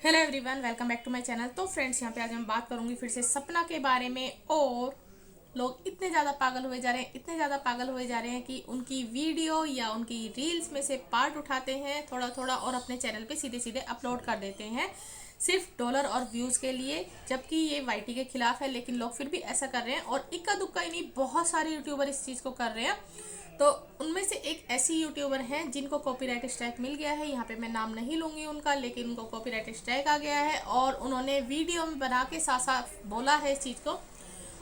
Hello everyone, welcome back to my channel. तो friends, यहाँ पे आज मैं बात करूंगी फिर से सपना के बारे में। और लोग इतने ज़्यादा पागल हुए जा रहे हैं, इतने ज़्यादा पागल हुए जा रहे हैं कि उनकी वीडियो या उनकी रील्स में से पार्ट उठाते हैं थोड़ा थोड़ा और अपने चैनल पे सीधे सीधे अपलोड कर देते हैं सिर्फ डॉलर और व्यूज़ के लिए। जबकि ये वाईटी के खिलाफ है, लेकिन लोग फिर भी ऐसा कर रहे हैं। और इक्का दुक्का ही नहीं, बहुत सारे यूट्यूबर इस चीज़ को कर रहे हैं। तो उनमें से एक ऐसी यूट्यूबर हैं जिनको कॉपीराइट स्ट्राइक मिल गया है। यहाँ पे मैं नाम नहीं लूँगी उनका, लेकिन उनको कॉपीराइट स्ट्राइक आ गया है और उन्होंने वीडियो में बना के साफ साफ बोला है इस चीज़ को।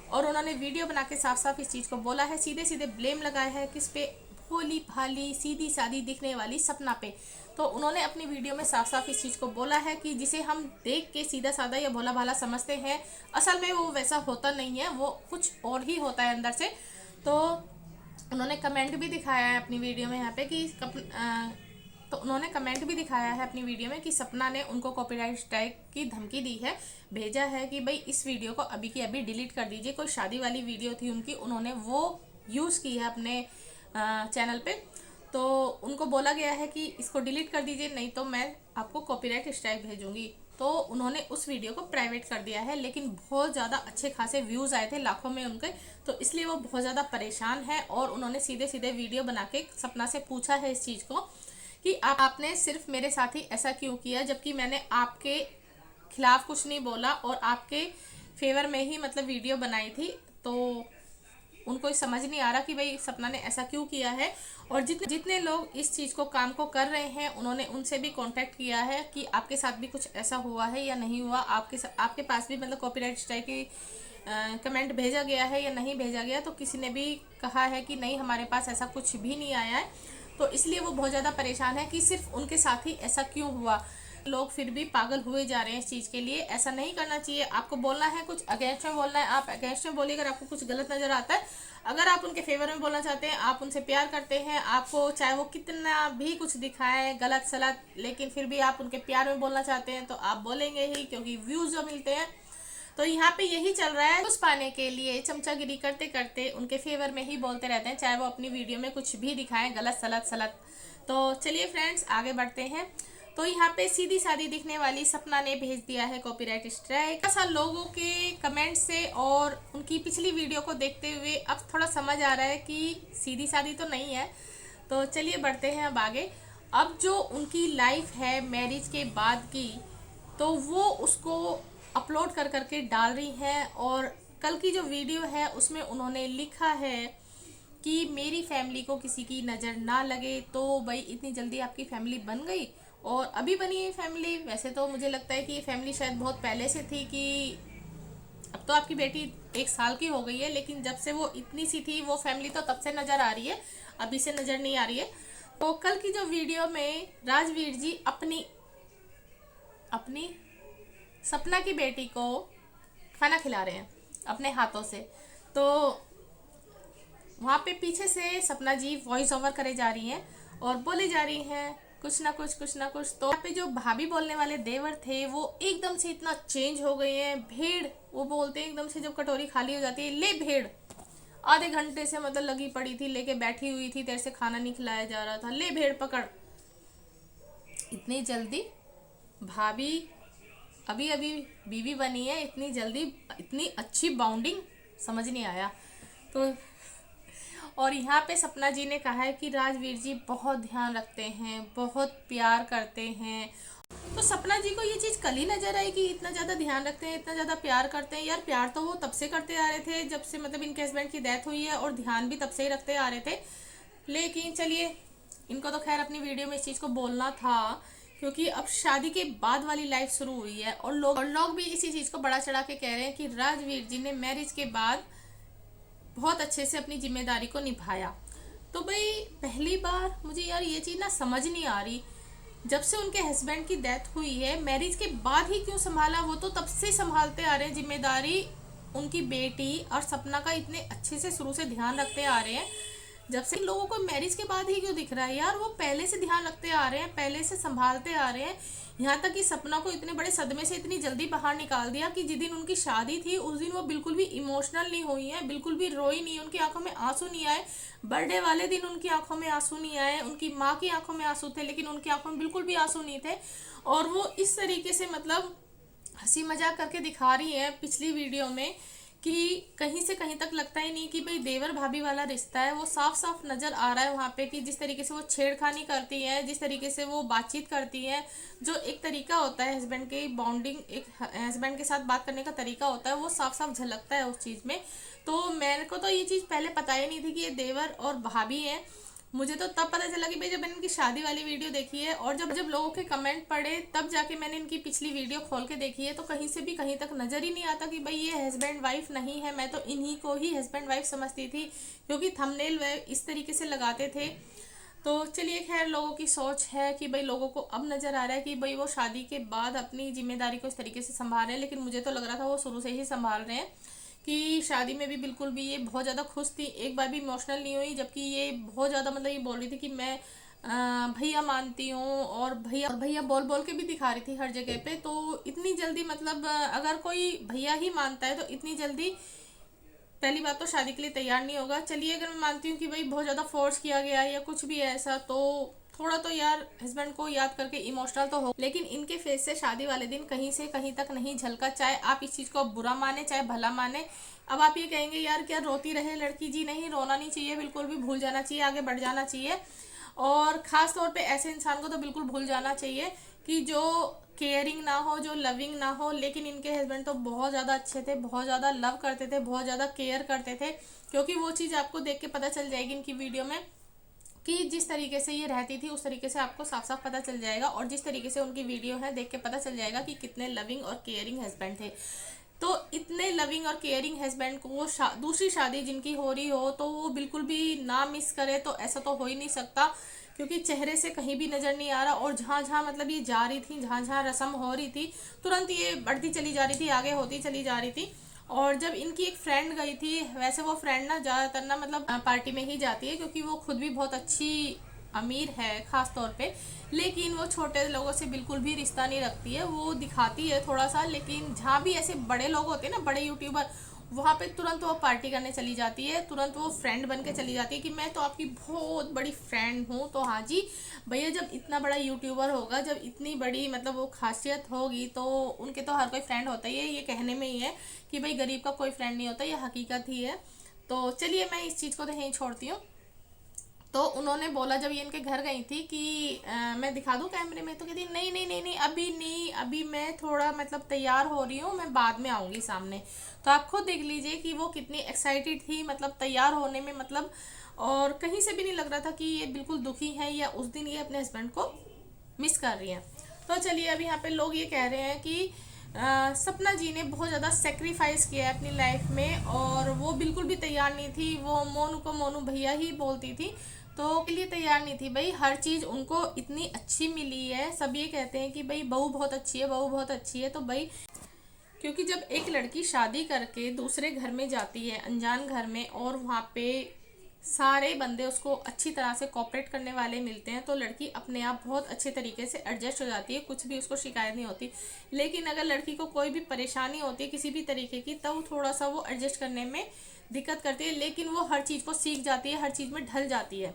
और उन्होंने वीडियो बना के साफ साफ इस चीज़ को बोला है, सीधे सीधे ब्लेम लगाया है किस पे? भोली भाली सीधी सादी दिखने वाली सपना पे। तो उन्होंने अपनी वीडियो में साफ साफ इस चीज़ को बोला है कि जिसे हम देख के सीधा साधा या भोला भाला समझते हैं, असल में वो वैसा होता नहीं है, वो कुछ और ही होता है अंदर से। तो उन्होंने कमेंट भी दिखाया है अपनी वीडियो में यहाँ पे कि तो उन्होंने कमेंट भी दिखाया है अपनी वीडियो में कि सपना ने उनको कॉपीराइट स्ट्राइक की धमकी दी है, भेजा है कि भाई इस वीडियो को अभी की अभी डिलीट कर दीजिए। कोई शादी वाली वीडियो थी उनकी, उन्होंने वो यूज़ की है अपने चैनल पे। तो उनको बोला गया है कि इसको डिलीट कर दीजिए, नहीं तो मैं आपको कॉपीराइट स्ट्राइक भेजूंगी। तो उन्होंने उस वीडियो को प्राइवेट कर दिया है, लेकिन बहुत ज़्यादा अच्छे खासे व्यूज़ आए थे, लाखों में उनके। तो इसलिए वो बहुत ज़्यादा परेशान है और उन्होंने सीधे सीधे वीडियो बना के सपना से पूछा है इस चीज़ को कि आपने सिर्फ मेरे साथ ही ऐसा क्यों किया, जबकि मैंने आपके खिलाफ कुछ नहीं बोला और आपके फेवर में ही मतलब वीडियो बनाई थी। तो उनको समझ नहीं आ रहा कि भाई सपना ने ऐसा क्यों किया है। और जितने जितने लोग इस चीज़ को काम को कर रहे हैं, उन्होंने उनसे भी कांटेक्ट किया है कि आपके साथ भी कुछ ऐसा हुआ है या नहीं हुआ, आपके पास भी मतलब कॉपीराइट स्ट्राइक की कमेंट भेजा गया है या नहीं भेजा गया। तो किसी ने भी कहा है कि नहीं, हमारे पास ऐसा कुछ भी नहीं आया है। तो इसलिए वो बहुत ज़्यादा परेशान है कि सिर्फ उनके साथ ही ऐसा क्यों हुआ। लोग फिर भी पागल हुए जा रहे हैं इस चीज़ के लिए। ऐसा नहीं करना चाहिए। आपको बोलना है, कुछ अगेंस्ट में बोलना है, आप अगेंस्ट में बोलिए। अगर आपको कुछ गलत नज़र आता है, अगर आप उनके फेवर में बोलना चाहते हैं, आप उनसे प्यार करते हैं, आपको चाहे वो कितना भी कुछ दिखाएं गलत सलत, लेकिन फिर भी आप उनके प्यार में बोलना चाहते हैं, तो आप बोलेंगे ही, क्योंकि व्यूज़ जो मिलते हैं। तो यहाँ पे यही चल रहा है, उस पाने के लिए चमचागिरी करते करते उनके फेवर में ही बोलते रहते हैं, चाहे वो अपनी वीडियो में कुछ भी दिखाएं गलत सलत सलत। तो चलिए फ्रेंड्स, आगे बढ़ते हैं। तो यहाँ पे सीधी सादी दिखने वाली सपना ने भेज दिया है कॉपीराइट स्ट्राइक। ऐसा लोगों के कमेंट से और उनकी पिछली वीडियो को देखते हुए अब थोड़ा समझ आ रहा है कि सीधी सादी तो नहीं है। तो चलिए बढ़ते हैं अब आगे। अब जो उनकी लाइफ है मैरिज के बाद की, तो वो उसको अपलोड कर करके डाल रही हैं। और कल की जो वीडियो है उसमें उन्होंने लिखा है कि मेरी फैमिली को किसी की नज़र ना लगे। तो भाई इतनी जल्दी आपकी फैमिली बन गई और अभी बनी है फैमिली? वैसे तो मुझे लगता है कि ये फैमिली शायद बहुत पहले से थी, कि अब तो आपकी बेटी 1 साल की हो गई है, लेकिन जब से वो इतनी सी थी वो फैमिली तो तब से नज़र आ रही है, अभी से नज़र नहीं आ रही है। तो कल की जो वीडियो में राजवीर जी अपनी अपनी सपना की बेटी को खाना खिला रहे हैं अपने हाथों से। तो वहाँ पे पीछे से सपना जी वॉइस ओवर करे जा रही हैं और बोली जा रही हैं कुछ ना कुछ कुछ ना कुछ। तो यहाँ पे जो भाभी बोलने वाले देवर थे वो एकदम से इतना चेंज हो गए हैं। भेड़ वो बोलते हैं एकदम से, जब कटोरी खाली हो जाती है, ले भेड़, आधे घंटे से मतलब लगी पड़ी थी, लेके बैठी हुई थी, तेरे से खाना नहीं खिलाया जा रहा था, ले भेड़ पकड़। इतनी जल्दी भाभी अभी अभी बीवी बनी है, इतनी जल्दी इतनी अच्छी बाउंडिंग, समझ नहीं आया। तो और यहाँ पे सपना जी ने कहा है कि राजवीर जी बहुत ध्यान रखते हैं, बहुत प्यार करते हैं। तो सपना जी को ये चीज़ कल ही नजर आई कि इतना ज़्यादा ध्यान रखते हैं, इतना ज़्यादा प्यार करते हैं। यार प्यार तो वो तब से करते आ रहे थे जब से मतलब इनके हस्बैंड की डेथ हुई है, और ध्यान भी तब से ही रखते आ रहे थे। लेकिन चलिए, इनको तो खैर अपनी वीडियो में इस चीज़ को बोलना था, क्योंकि अब शादी के बाद वाली लाइफ शुरू हुई है। और लोग भी इसी चीज़ को बड़ा चढ़ा के कह रहे हैं कि राजवीर जी ने मैरिज के बाद बहुत अच्छे से अपनी जिम्मेदारी को निभाया। तो भाई पहली बार मुझे यार ये चीज़ ना समझ नहीं आ रही, जब से उनके हस्बैंड की डेथ हुई है, मैरिज के बाद ही क्यों संभाला? वो तो तब से संभालते आ रहे हैं जिम्मेदारी। उनकी बेटी और सपना का इतने अच्छे से शुरू से ध्यान रखते आ रहे हैं, जब से लोगों को मैरिज के बाद ही क्यों दिख रहा है? यार वो पहले से ध्यान रखते आ रहे हैं, पहले से संभालते आ रहे हैं। यहाँ तक कि सपना को इतने बड़े सदमे से इतनी जल्दी बाहर निकाल दिया कि जिस दिन उनकी शादी थी उस दिन वो बिल्कुल भी इमोशनल नहीं हुई है, बिल्कुल भी रोई नहीं, उनकी आंखों में आंसू नहीं आए। बर्थडे वाले दिन उनकी आंखों में आंसू नहीं आए, उनकी माँ की आंखों में आंसू थे लेकिन उनकी आंखों में बिल्कुल भी आंसू नहीं थे। और वो इस तरीके से मतलब हंसी मजाक करके दिखा रही है पिछली वीडियो में कि कहीं से कहीं तक लगता ही नहीं कि भाई देवर भाभी वाला रिश्ता है। वो साफ साफ नजर आ रहा है वहाँ पे कि जिस तरीके से वो छेड़खानी करती है, जिस तरीके से वो बातचीत करती है, जो एक तरीका होता है हस्बैंड की बॉन्डिंग, एक हस्बैंड के साथ बात करने का तरीका होता है, वो साफ साफ झलकता है उस चीज़ में। तो मेरे को तो ये चीज़ पहले पता ही नहीं थी कि ये देवर और भाभी है। मुझे तो तब पता चला कि भाई जब मैंने इनकी शादी वाली वीडियो देखी है और जब जब लोगों के कमेंट पढ़े तब जाके मैंने इनकी पिछली वीडियो खोल के देखी है। तो कहीं से भी कहीं तक नजर ही नहीं आता कि भाई ये हस्बैंड वाइफ नहीं है। मैं तो इन्हीं को ही हस्बैंड वाइफ समझती थी क्योंकि थंबनेल वे इस तरीके से लगाते थे। तो चलिए खैर, लोगों की सोच है कि भाई लोगों को अब नजर आ रहा है कि भाई वो शादी के बाद अपनी जिम्मेदारी को इस तरीके से संभाल रहे हैं, लेकिन मुझे तो लग रहा था वो शुरू से ही संभाल रहे हैं। कि शादी में भी बिल्कुल भी ये बहुत ज़्यादा खुश थी, एक बार भी इमोशनल नहीं हुई, जबकि ये बहुत ज़्यादा मतलब ये बोल रही थी कि मैं भैया मानती हूँ, और भैया बोल बोल के भी दिखा रही थी हर जगह पे। तो इतनी जल्दी मतलब अगर कोई भैया ही मानता है तो इतनी जल्दी पहली बात तो शादी के लिए तैयार नहीं होगा। चलिए अगर मैं मानती हूँ कि भाई बहुत ज़्यादा फोर्स किया गया है या कुछ भी है ऐसा, तो थोड़ा तो यार हस्बैंड को याद करके इमोशनल तो हो, लेकिन इनके फेस से शादी वाले दिन कहीं से कहीं तक नहीं झलका। चाहे आप इस चीज़ को बुरा माने चाहे भला माने। अब आप ये कहेंगे यार क्या रोती रहे लड़की, जी नहीं, रोना नहीं चाहिए, बिल्कुल भी भूल जाना चाहिए, आगे बढ़ जाना चाहिए। और ख़ास तौर पे ऐसे इंसान को तो बिल्कुल भूल जाना चाहिए कि जो केयरिंग ना हो, जो लविंग ना हो। लेकिन इनके हस्बैंड तो बहुत ज़्यादा अच्छे थे, बहुत ज़्यादा लव करते थे, बहुत ज़्यादा केयर करते थे। क्योंकि वो चीज़ आपको देख के पता चल जाएगी इनकी वीडियो में कि जिस तरीके से ये रहती थी उस तरीके से आपको साफ साफ पता चल जाएगा, और जिस तरीके से उनकी वीडियो है देख के पता चल जाएगा कि कितने लविंग और केयरिंग हस्बैंड थे। तो इतने लविंग और केयरिंग हस्बैंड को वो दूसरी शादी जिनकी हो रही हो तो वो बिल्कुल भी ना मिस करे, तो ऐसा तो हो ही नहीं सकता। क्योंकि चेहरे से कहीं भी नजर नहीं आ रहा, और जहाँ जहाँ मतलब ये जा रही थी, जहाँ जहाँ रस्म हो रही थी, तुरंत ये बढ़ती चली जा रही थी, आगे होती चली जा रही थी। और जब इनकी एक फ्रेंड गई थी, वैसे वो फ्रेंड ना ज़्यादातर ना मतलब पार्टी में ही जाती है क्योंकि वो खुद भी बहुत अच्छी अमीर है खास तौर पे, लेकिन वो छोटे लोगों से बिल्कुल भी रिश्ता नहीं रखती है। वो दिखाती है थोड़ा सा, लेकिन जहाँ भी ऐसे बड़े लोग होते हैं ना, बड़े यूट्यूबर, वहाँ पे तुरंत वो पार्टी करने चली जाती है, तुरंत वो फ्रेंड बन के चली जाती है कि मैं तो आपकी बहुत बड़ी फ्रेंड हूँ। तो हाँ जी भैया, जब इतना बड़ा यूट्यूबर होगा, जब इतनी बड़ी मतलब वो खासियत होगी, तो उनके तो हर कोई फ्रेंड होता ही है। ये कहने में ही है कि भाई गरीब का कोई फ्रेंड नहीं होता, ये हकीकत ही है। तो चलिए मैं इस चीज़ को तो यहीं छोड़ती हूँ। तो उन्होंने बोला जब ये इनके घर गई थी कि मैं दिखा दूँ कैमरे में, तो कहती नहीं नहीं नहीं नहीं, अभी नहीं, अभी मैं थोड़ा मतलब तैयार हो रही हूँ, मैं बाद में आऊँगी सामने। तो आप खुद देख लीजिए कि वो कितनी एक्साइटेड थी मतलब तैयार होने में, मतलब और कहीं से भी नहीं लग रहा था कि ये बिल्कुल दुखी है या उस दिन ये अपने हस्बैंड को मिस कर रही हैं। तो चलिए अब यहाँ पे लोग ये कह रहे हैं कि सपना जी ने बहुत ज़्यादा सेक्रीफाइस किया है अपनी लाइफ में, और वो बिल्कुल भी तैयार नहीं थी। वो मोनू को मोनू भैया ही बोलती थी, तो के लिए तैयार नहीं थी। भाई हर चीज़ उनको इतनी अच्छी मिली है, सब ये कहते हैं कि भाई बहू बहुत अच्छी है, बहू बहुत अच्छी है। तो भाई क्योंकि जब एक लड़की शादी करके दूसरे घर में जाती है, अनजान घर में, और वहाँ पे सारे बंदे उसको अच्छी तरह से कोऑपरेट करने वाले मिलते हैं, तो लड़की अपने आप बहुत अच्छे तरीके से एडजस्ट हो जाती है, कुछ भी उसको शिकायत नहीं होती। लेकिन अगर लड़की को कोई भी परेशानी होती है किसी भी तरीके की, तब थोड़ा सा वो एडजस्ट करने में दिक्कत करती है, लेकिन वो हर चीज़ को सीख जाती है, हर चीज़ में ढल जाती है।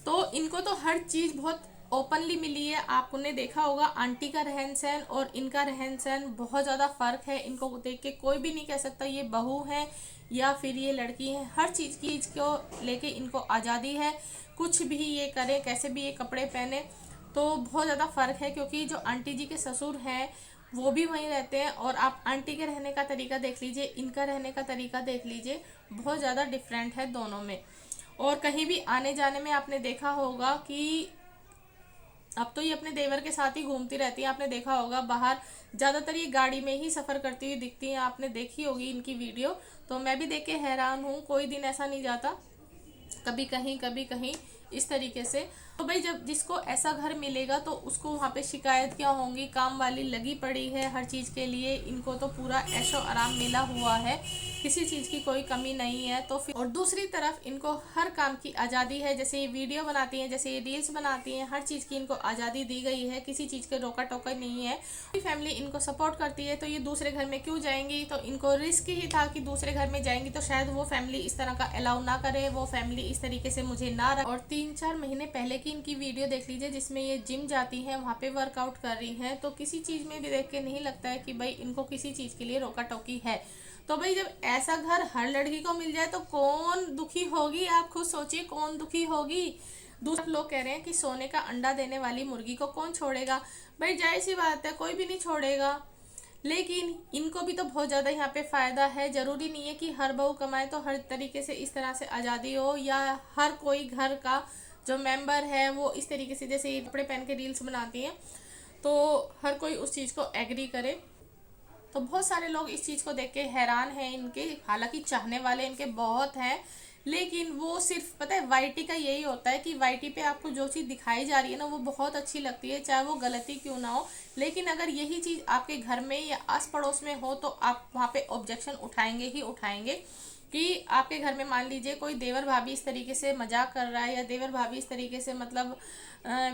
तो इनको तो हर चीज़ बहुत ओपनली मिली है। आपने देखा होगा आंटी का रहन सहन और इनका रहन सहन बहुत ज़्यादा फ़र्क है। इनको देख के कोई भी नहीं कह सकता ये बहू है या फिर ये लड़की है। हर चीज़ को लेके इनको आज़ादी है, कुछ भी ये करें, कैसे भी ये कपड़े पहने, तो बहुत ज़्यादा फ़र्क है। क्योंकि जो आंटी जी के ससुर हैं वो भी वहीं रहते हैं, और आप आंटी के रहने का तरीका देख लीजिए, इनका रहने का तरीका देख लीजिए, बहुत ज़्यादा डिफरेंट है दोनों में। और कहीं भी आने जाने में आपने देखा होगा कि अब तो ये अपने देवर के साथ ही घूमती रहती है। आपने देखा होगा बाहर ज़्यादातर ये गाड़ी में ही सफ़र करती हुई दिखती हैं, आपने देखी होगी इनकी वीडियो। तो मैं भी देख के हैरान हूँ, कोई दिन ऐसा नहीं जाता कभी कहीं कभी कहीं इस तरीके से। तो भाई जब जिसको ऐसा घर मिलेगा तो उसको वहाँ पे शिकायत क्या होंगी, काम वाली लगी पड़ी है हर चीज़ के लिए, इनको तो पूरा ऐशो आराम मिला हुआ है, किसी चीज़ की कोई कमी नहीं है। तो फिर और दूसरी तरफ इनको हर काम की आज़ादी है, जैसे ये वीडियो बनाती हैं, जैसे ये रील्स बनाती हैं, हर चीज़ की इनको आज़ादी दी गई है, किसी चीज़ के रोका टोका नहीं है। फैमिली इनको सपोर्ट करती है तो ये दूसरे घर में क्यों जाएंगी, तो इनको रिस्क ही था कि दूसरे घर में जाएंगी तो शायद वो फैमिली इस तरह का अलाउ ना करे, वो फैमिली इस तरीके से मुझे ना रखे। और 3-4 महीने पहले की इनकी वीडियो देख लीजिए जिसमें ये जिम जाती हैं, वहाँ पे वर्कआउट कर रही हैं, तो किसी चीज़ में भी देख के नहीं लगता है कि भाई इनको किसी चीज़ के लिए रोका टोकी है। तो भाई जब ऐसा घर हर लड़की को मिल जाए तो कौन दुखी होगी, आप खुद सोचिए कौन दुखी होगी। दूसरे लोग कह रहे हैं कि सोने का अंडा देने वाली मुर्गी को कौन छोड़ेगा, भाई जाहिर सी बात है कोई भी नहीं छोड़ेगा। लेकिन इनको भी तो बहुत ज़्यादा यहाँ पे फ़ायदा है, ज़रूरी नहीं है कि हर बहू कमाए तो हर तरीके से इस तरह से आज़ादी हो, या हर कोई घर का जो मेंबर है वो इस तरीके से जैसे ये कपड़े पहन के रील्स बनाती हैं तो हर कोई उस चीज़ को एग्री करे। तो बहुत सारे लोग इस चीज़ को देख के हैरान हैं इनके, हालांकि चाहने वाले इनके बहुत हैं, लेकिन वो सिर्फ पता है वाईटी का यही होता है कि वाईटी पे आपको जो चीज़ दिखाई जा रही है ना वो बहुत अच्छी लगती है, चाहे वो गलती क्यों ना हो। लेकिन अगर यही चीज़ आपके घर में या आस पड़ोस में हो तो आप वहाँ पे ऑब्जेक्शन उठाएंगे ही उठाएंगे। कि आपके घर में मान लीजिए कोई देवर भाभी इस तरीके से मजाक कर रहा है, या देवर भाभी इस तरीके से मतलब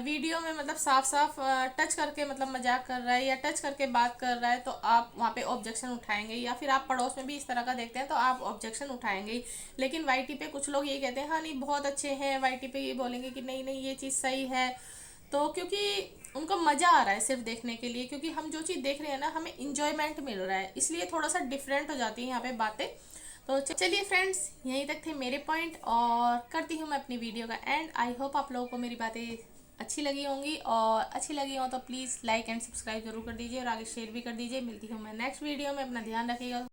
वीडियो में मतलब साफ साफ टच करके मतलब मजाक कर रहा है या टच करके बात कर रहा है, तो आप वहाँ पे ऑब्जेक्शन उठाएंगे। या फिर आप पड़ोस में भी इस तरह का देखते हैं तो आप ऑब्जेक्शन उठाएंगे ही। लेकिन वाईटी पे कुछ लोग ये कहते हैं हाँ नहीं बहुत अच्छे हैं, वाईटी पे ये बोलेंगे कि नहीं नहीं ये चीज़ सही है, तो क्योंकि उनको मज़ा आ रहा है सिर्फ देखने के लिए, क्योंकि हम जो चीज़ देख रहे हैं ना हमें इंजॉयमेंट मिल रहा है, इसलिए थोड़ा सा डिफरेंट हो जाती है यहाँ पे बातें। तो चलिए फ्रेंड्स यहीं तक थे मेरे पॉइंट, और करती हूँ मैं अपनी वीडियो का एंड। आई होप आप लोगों को मेरी बातें अच्छी लगी होंगी, और अच्छी लगी हो तो प्लीज़ लाइक एंड सब्सक्राइब जरूर कर दीजिए और आगे शेयर भी कर दीजिए। मिलती हूँ मैं नेक्स्ट वीडियो में, अपना ध्यान रखिएगा।